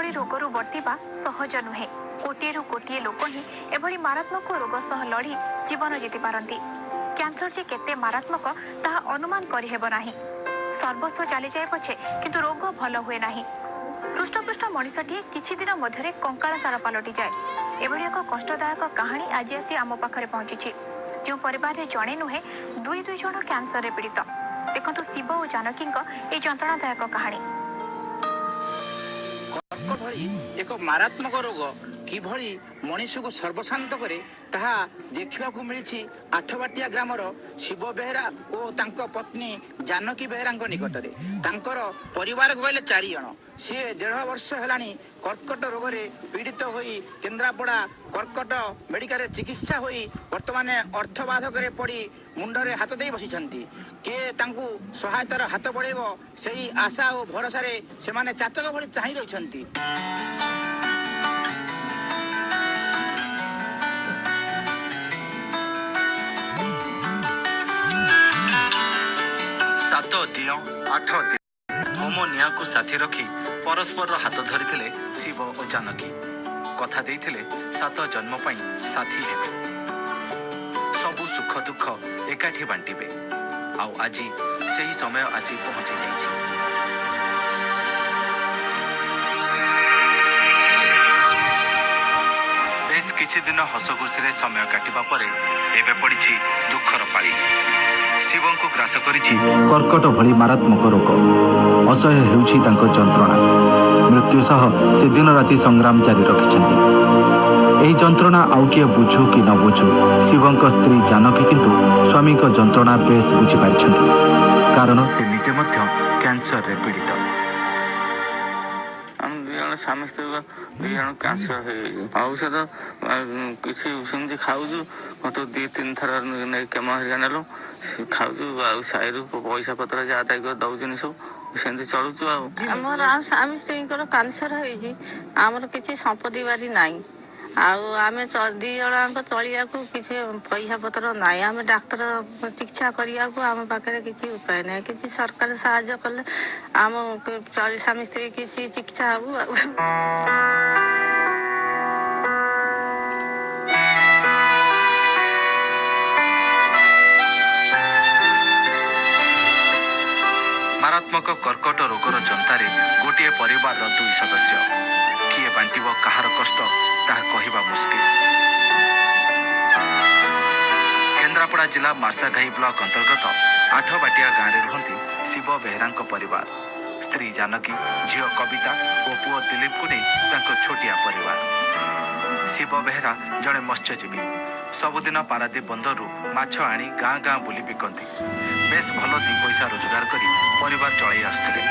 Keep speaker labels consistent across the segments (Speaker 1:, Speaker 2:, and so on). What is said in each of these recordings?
Speaker 1: एभली रोगरू वर्तिबा सहज नुहे। कोटिए कोटिए लोक ही एभली मारात्मक रोग सह लड़ी जीवन जीति पारती। कैंसर जे केते मारात्मक ताहा अनुमान करिहेब नाही। सर्वस्व चली जाए पछे किंतु रोग भल हुए नाही। पृष्ठपृष्ठ मनिषटिए किछि दिन मध्यरे कंकाळ सार पलटि जाए। एभली एक कष्टदायक कहानी आज आसी आम पाखरे पहुंची। जो परिवार रे जणे नुहे दुई दुई जण कैंसर रे पीड़ित। देखंतु शिव और जानकी ए जंत्रणादायक कहानी।
Speaker 2: कर्क भली एक मारात्मक रोग किभली मनीष को सर्वशांत करे ताहा देखा मिली आठबाटिया ग्रामर शिव बेहेरा और तांको पत्नी जानकी बेहेरा निकटरे। तांकर परिवार गले 4 जण। सी 1.5 वर्ष है कर्कट रोग रे पीड़ित होई केन्द्रापड़ा कर्कट मेडिकल चिकित्सा होई वर्तमान अर्थबाधक रे पड़ी मुंडरे हाथ दे बसी किए तांकू सहायतार हाथ बढ़ेब से आशा और भरोसा रे से माने चातक भली चाहि रहिछंती।
Speaker 3: सात दिन 8 दिन होम निया को साथी रखी परस्पर हाथ धरी शिव और जानकी। कथा देइथिले 7 जन्म पाई साथी हेबे, सबु सुख दुख एकाठी बांटिबे। आउ आजी सही समय आसी पहुंची जाइछि। बेस किछि दिन हसखुशी समय काटिबा परे एबे पड़िछि दुखर पाଳି। शिवं को ग्रास करिछि कर्कट भली मारात्मक रोग। असह्य हेउछि तांको जंत्रणा। मृत्यु सह से दिन राति संग्राम जारी रखिछन्ति। एही जंत्रणा आउ किए बुझु कि न बुझु शिवं स्त्री जानकी किंतु स्वामी को जंत्रणा बेस बुझी पारिछन्ति। कारण से निजे मध्य कैंसर रे पीड़ित।
Speaker 4: स्वामी स्त्री दुई कैंसर है। औषध किसी सेमती खाऊँ तो 2-3 थर नहीं केम हरिका नेलु खाऊँ साइड पैसा पत्र जहाँ तक दौन सब सेमती चलुचु। आमर स्वामी स्त्री कैंसर होमर किसी संपत्ति बारी नाई। आम 2 जन चलिया किसी पैसा पत्र ना। आम डाक्तर चिकित्सा करने को आम पाखे किसी उपाय ना। किसी सरकार साहाय्य कले आम स्वामी स्त्री किसी चिकित्सा हबू।
Speaker 3: मारात्मक कर्कट रोगर जंतारे गोटे परिवार 2 सदस्य। किए बांटिब कहार कष्ट ताहा कहिबा मुश्किल। केन्द्रापड़ा जिला मार्साघाई ब्लॉक अंतर्गत आठबाटिया गाँव में रुहंती शिव बेहेरा परिवार। स्त्री जानकी, झील कविता और पुओ दिलीप को नहीं तांको छोटिया परिवार। शिव बेहेरा जड़े मत्स्यजीवी। सबुदिन पारादीप बंदरु माछ आनी गाँ गाँ बुली बिकती। बेस भल 2 पैसा रोजगार करी परिवार चलाई आसुथिले।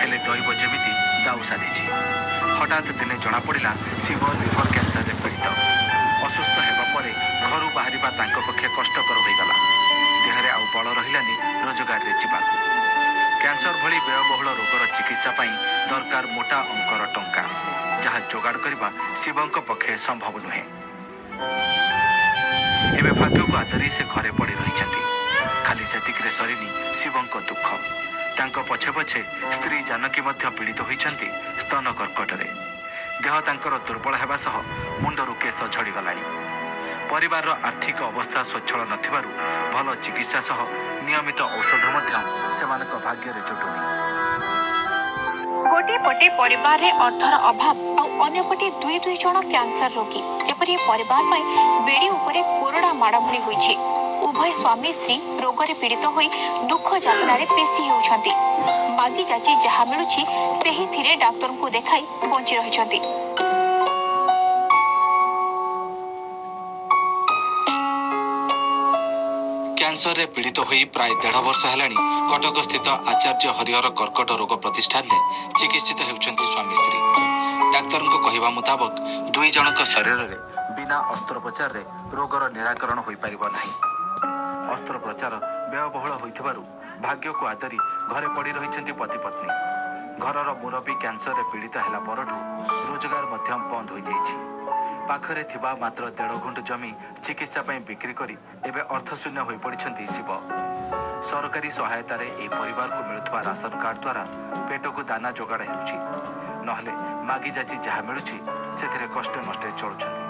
Speaker 3: हेले दैव जेमिति दाऊ साधिछि। हठात दिने जना पड़ा शिव लिवर कैंसर रे पीड़ित। असुस्थ हेबा परे घर बाहरिबा तांको पक्षे कष्टकर होईगला। देहरे आउ बल रहिलानी रोजगार रे जिबाकू। कैंसर भली व्ययबहुल रोगर चिकित्सा पाई दरकार मोटा अंकर टंका, जहा जोगाड़ करबा शिवंक पक्षे संभव नुहे। एबे भाग्य को आदरी से घरे पड़ी रहिछंती। खाली सेतिकरे सरिनी शिवंक दुख। तांको पछे पछे स्त्री जानकी मध्य पीड़ित होइछंती स्तन कर्कटरे। देह तांकर दुर्बल हेबा सह मुंडरू केश झड़ी गलानी। परिवार आर्थिक अवस्था स्वच्छल नथिबारु भल चिकित्सा सह नियमित औषध मध्य सेमानक भाग्य रे जुटुनी।
Speaker 1: गोटे पटे परिवार रे अर्थर अभाव और अन्य पटे 2 जण कैंसर रोगी। एपरि परिवार में बेड़ी उपरे कोरोना माड़ भली होइछि। उभय स्वामी स्त्री रोगरे पीड़ित होई दुख यात्रा रे पेशी होउछंती। मागी जाची जहा मिलुछि सेही थिरे डाक्टर को देखाई बंची रहिछंती।
Speaker 3: कैंसर रे पीड़ित होई प्राय 1.5 वर्ष हेलानी कटक स्थित आचार्य हरिहर कर्कट रोग प्रतिष्ठान में चिकित्सित हेउछंती स्वामी स्त्री। डाक्तर को कहिबा मुताबक 2 जनक शरीर रे बिना अस्त्रोपचार रे रोगर निराकरण होई परिबो नाही। अस्त्रोपचार व्ययबहुल होइथिबारु भाग्य को आदरी घरे पड़ी रहिछंती पति पत्नी। घरर मुरबी कैंसर रे पीड़ित हेला परठू रोजगार मध्यम बंद होई जाइछि। ପାଖରେ ଥିବା ମାତ୍ର 1.5 ଗୁଣ୍ଠ ଜମି ଚିକିତ୍ସା ପାଇଁ ବିକ୍ରି କରି ଏବେ ଅର୍ଥଶୂନ୍ୟ ହୋଇପଡ଼ିଛନ୍ତି ଶିବ। ସରକାରୀ ସହାୟତାରେ ଏହି ପରିବାରକୁ ମିଳୁଥିବା ରାସନ କାର୍ଡ ଦ୍ୱାରା ପେଟକୁ ଦାନା ଯୋଗାଡ଼ ହେଉଛି, ନହେଲେ ମାଗି ଯାଚି ଯାହା ମିଳୁଛି ସେଥିରେ କଷ୍ଟେ ମଷ୍ଟେ ଚଳୁଛନ୍ତି।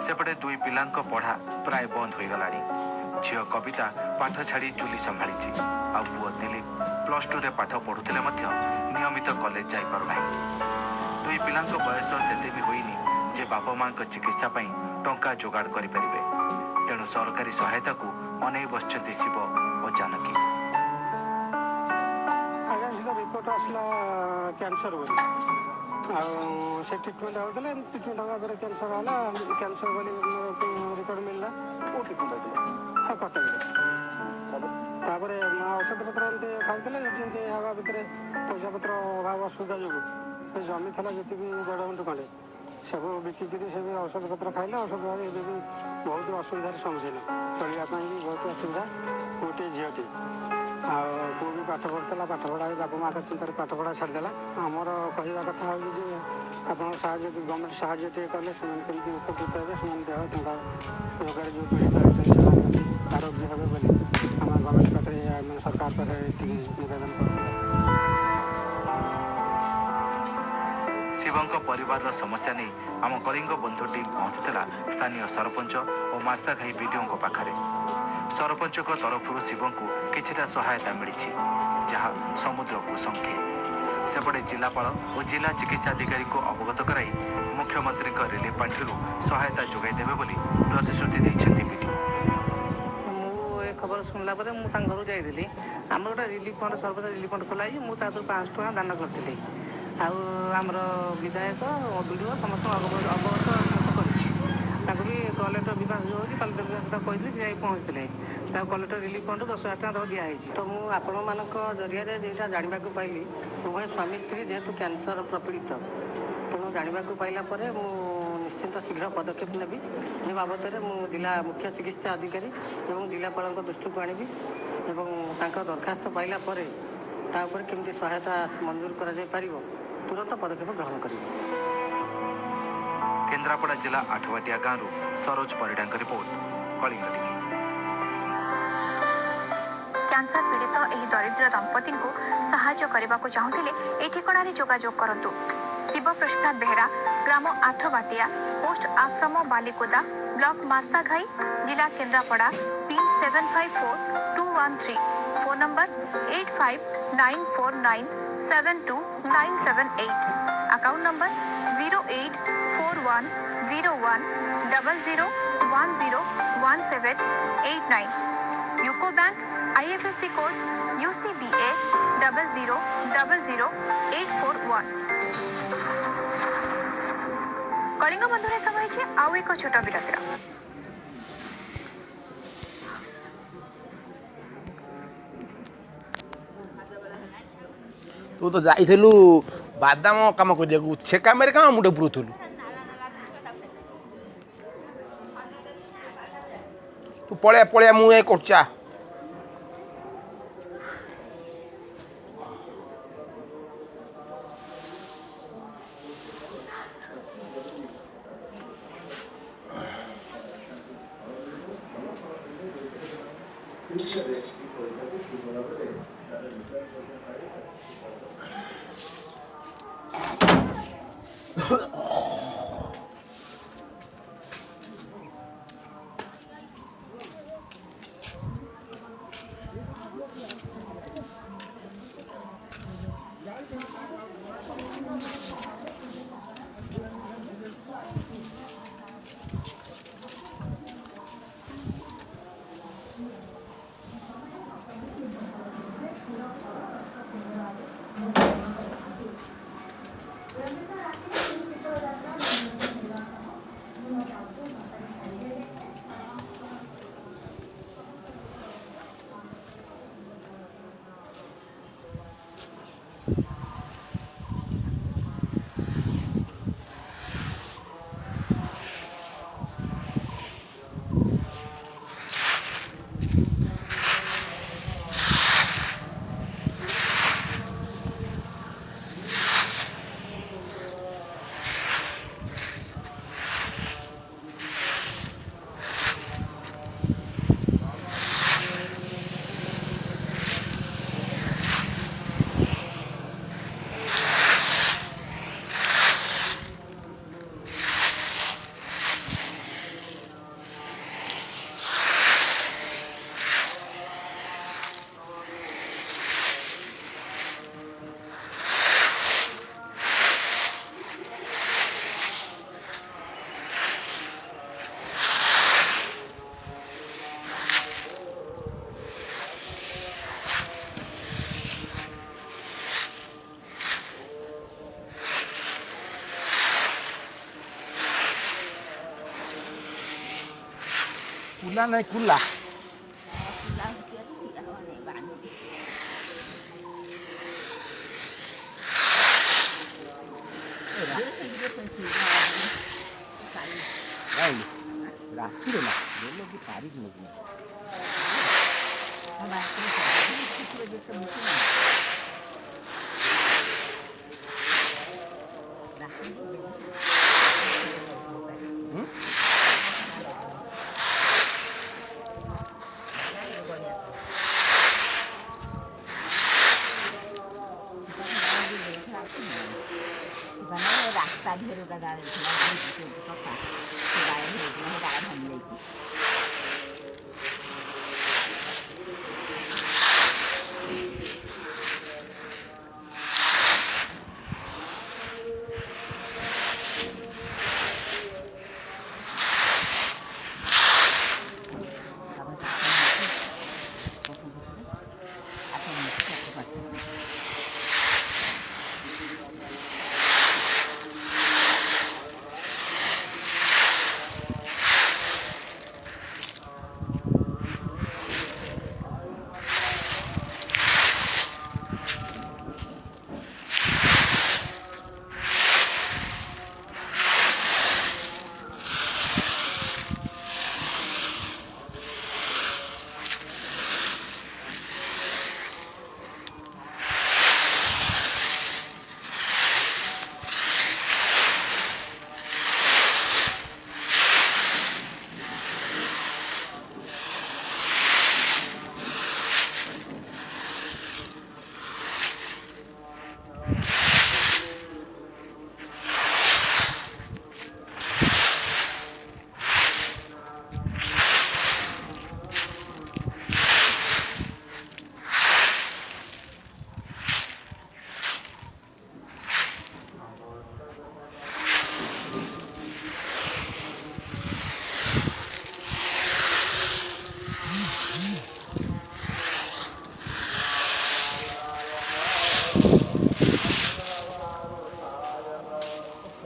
Speaker 3: ସେପଟେ 2 ପିଲାଙ୍କ ପଢ଼ା ପ୍ରାୟ ବନ୍ଦ ହୋଇଗଲାଣି। ଝିଅ କବିତା ପାଠ ଛାଡ଼ି ଚୁଲି ସମ୍ଭାଳିଛି, ଆଉ ପୁଅ ଦିଲ୍ଲୀପ +2ରେ ପାଠ ପଢ଼ୁଥିଲେ ମଧ୍ୟ ନିୟମିତ କଲେଜ ଯାଇପାରୁନାହିଁ। 2 ପିଲାଙ୍କ ବୟସ ସେତେ ବି ହୋଇନି ଯେ ବାପା ମାଙ୍କ ଚିକିତ୍ସା ପାଇଁ ଟଙ୍କା ଯୋଗାଡ଼ କରିପାରିବେ। ତେଣୁ ସରକାରୀ ସହାୟତାକୁ ଅନେଇ ବସିଛନ୍ତି ଶିବ ଓ ଜାନକୀ।
Speaker 5: ଆଜ୍ଞା ସେ ରିପୋର୍ଟ ଆସିଲା କ୍ୟାନ୍ସର ବୋଲି, ଆଉ ସେ ଟ୍ରିଟମେଣ୍ଟ ହେଉଥିଲେ, ଏମିତି ଟ୍ରିଟମେଣ୍ଟ ହେବା ପରେ କ୍ୟାନ୍ସର ହେଲା। କ୍ୟାନ୍ସର ବୋଲି ରିପୋର୍ଟ ମିଳିଲା। କେଉଁ ଟ୍ରିଟମେଣ୍ଟ ହେଇଥିଲା? ହଁ, କଟକରେ। ତାପରେ ଔଷଧ ପତ୍ର ଏମିତି ଖାଉଥିଲେ, ଏମିତି ହେବା ଭିତରେ ପଇସା ପତ୍ର ଅଭାବ ଅସୁବିଧା ଯୋଗୁଁ ସେ ଜମି ଥିଲା ଯେତିକି 1.5 ଗୁଣ୍ଠ ଖଣ୍ଡେ ସବୁ ବିକିକିରି ସେ ବି ଔଷଧ ପତ୍ର ଖାଇଲେ। ଔଷଧ ଏବେ ବି ବହୁତ ଅସୁବିଧାର ସମ୍ମୁଖୀନ, ଚଳିବା ପାଇଁ ବି ବହୁତ ଅସୁବିଧା। ଗୋଟିଏ ଝିଅଟି, ଆଉ ପୁଅ ବି ପାଠ ପଢ଼ୁଥିଲା, ପାଠ ପଢ଼ା ବି ବାପା ମାଆଙ୍କ ଚିନ୍ତାରେ ପାଠ ପଢ଼ା ଛାଡ଼ିଦେଲା। ଆମର କହିବା କଥା ହେଉଛି ଯେ ଆପଣ ସାହାଯ୍ୟ, ଗଭର୍ଣ୍ଣମେଣ୍ଟ ସାହାଯ୍ୟ ଟିକେ କଲେ ସେମାନେ କେମିତି ଉପକୃତ ହେବେ, ସେମାନେ ଦେହ ଟଙ୍କା ରୋଗରେ ଯେଉଁ ପୀଡ଼ିତ ହେଉଛନ୍ତି ସେମାନେ କେମିତି ଆରୋଗ୍ୟ ହେବେ ବୋଲି ଆମେ ଗଭର୍ଣ୍ଣମେଣ୍ଟ ପାଖରେ, ଆମେ ସରକାର ପାଖରେ ଟିକେ ନିବେଦନ କରୁଛୁ।
Speaker 3: ଶିବଙ୍କ ପରିବାରର ସମସ୍ୟା ନେଇ ଆମ କଳିଙ୍ଗ ବନ୍ଧୁ ଟିମ୍ ପହଞ୍ଚିଥିଲା ସ୍ଥାନୀୟ ସରପଞ୍ଚ ଓ ମାର୍ଶାଘାଇ ବିଡିଓଙ୍କ ପାଖରେ। ସରପଞ୍ଚଙ୍କ ତରଫରୁ ଶିବଙ୍କୁ କିଛିଟା ସହାୟତା ମିଳିଛି, ଯାହା ସମୁଦ୍ରକୁ ଶଙ୍ଖେ। ସେପଟେ ଜିଲ୍ଲାପାଳ ଓ ଜିଲ୍ଲା ଚିକିତ୍ସାଧିକାରୀଙ୍କୁ ଅବଗତ କରାଇ ମୁଖ୍ୟମନ୍ତ୍ରୀଙ୍କ ରିଲିଫ ପାଣ୍ଠିରୁ ସହାୟତା ଯୋଗାଇ ଦେବେ ବୋଲି ପ୍ରତିଶ୍ରୁତି ଦେଇଛନ୍ତି ବିଡିଓ।
Speaker 6: ମୁଁ ଏ ଖବର ଶୁଣିଲା ପରେ ମୁଁ ତାଙ୍କ ଘରକୁ ଯାଇଥିଲି। ଆମର ଗୋଟେ relief fund, sarpanch relief fund ଖୋଲା ହେଇଛି। ମୁଁ ତା ଦେହରୁ 500 ଟଙ୍କା ଦାନ କରିଥିଲି। ଆଉ ଆମର ବିଧାୟକ ବିଡିଓ ସମସ୍ତଙ୍କୁ ଅବଗତ କରିଛି। ତାଙ୍କୁ ବି କଲେକ୍ଟର ବିକାଶ ଯେଉଁ ହେଉଛି, କଲେକ୍ଟର ବିକାଶ ତାକୁ କହିଥିଲି, ସେ ଯାଇ ପହଞ୍ଚିଥିଲେ। ତାକୁ କଲେକ୍ଟର ରିଲିଫ ଫଣ୍ଡରୁ 10,000 ଟଙ୍କା ତାକୁ ଦିଆହେଇଛି। ତ ମୁଁ ଆପଣମାନଙ୍କ ଜରିଆରେ ଯେଉଁଟା ଜାଣିବାକୁ ପାଇଲି, ଉଭୟ ସ୍ୱାମୀ ସ୍ତ୍ରୀ ଯେହେତୁ କ୍ୟାନ୍ସର ପ୍ରପୀଡ଼ିତ, ତେଣୁ ଜାଣିବାକୁ ପାଇଲା ପରେ ମୁଁ ନିଶ୍ଚିନ୍ତ ଶୀଘ୍ର ପଦକ୍ଷେପ ନେବି। ଏ ବାବଦରେ ମୁଁ ଜିଲ୍ଲା ମୁଖ୍ୟ ଚିକିତ୍ସା ଅଧିକାରୀ ଏବଂ ଜିଲ୍ଲାପାଳଙ୍କ ଦୃଷ୍ଟିକୁ ଆଣିବି ଏବଂ ତାଙ୍କ ଦରଖାସ୍ତ ପାଇଲା ପରେ ତା ଉପରେ କେମିତି ସହାୟତା ମଞ୍ଜୁର କରାଯାଇପାରିବ ତୁରନ୍ତ ପଦକ୍ଷେପ ଗ୍ରହଣ କରିବି।
Speaker 3: କେନ୍ଦ୍ରାପଡ଼ା ଜିଲ୍ଲା ଆଠବାଟିଆ ଗାଁରୁ ସରୋଜ ପରିଡ଼ାଙ୍କ ରିପୋର୍ଟ, କଳିଙ୍ଗ ଟିଭି।
Speaker 1: କ୍ୟାନ୍ସର ପୀଡ଼ିତ ଏହି ଦରିଦ୍ର ଦମ୍ପତିଙ୍କୁ ସାହାଯ୍ୟ କରିବାକୁ ଚାହୁଁଥିଲେ ଏହି ଠିକଣାରେ ଯୋଗାଯୋଗ କରନ୍ତୁ। ଶିବ ପ୍ରସାଦ ବେହେରା, ଗ୍ରାମ ଆଠବାଟିଆ, ପୋଷ୍ଟ ଆଶ୍ରମ ବାଲିକୁଦା, ବ୍ଲକ ମାର୍ଶାଘାଇ, ଜିଲ୍ଲା Kendrapara, pin 754213, phone number 8594972978, account number 08410100101789, UCO bank IFSC code UCBA 0000841। Kalinga बंधुरे समय आउ एक छोट विरतिर।
Speaker 7: तू तो जाइलु बादाम काम कर से कम कम मुझे पुरुलु तू पलिया पलिया मुझे करचा କୁଲା ନାଇଁ କୁଲା ରାତିରେ ନା ପାରିକି ନେବି
Speaker 8: ରାସ୍ତା ଢେର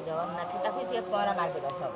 Speaker 8: ଜଗନ୍ନାଥ ତାକୁ ସିଏ ପର ମାର୍ଗ ଦର୍ଶକ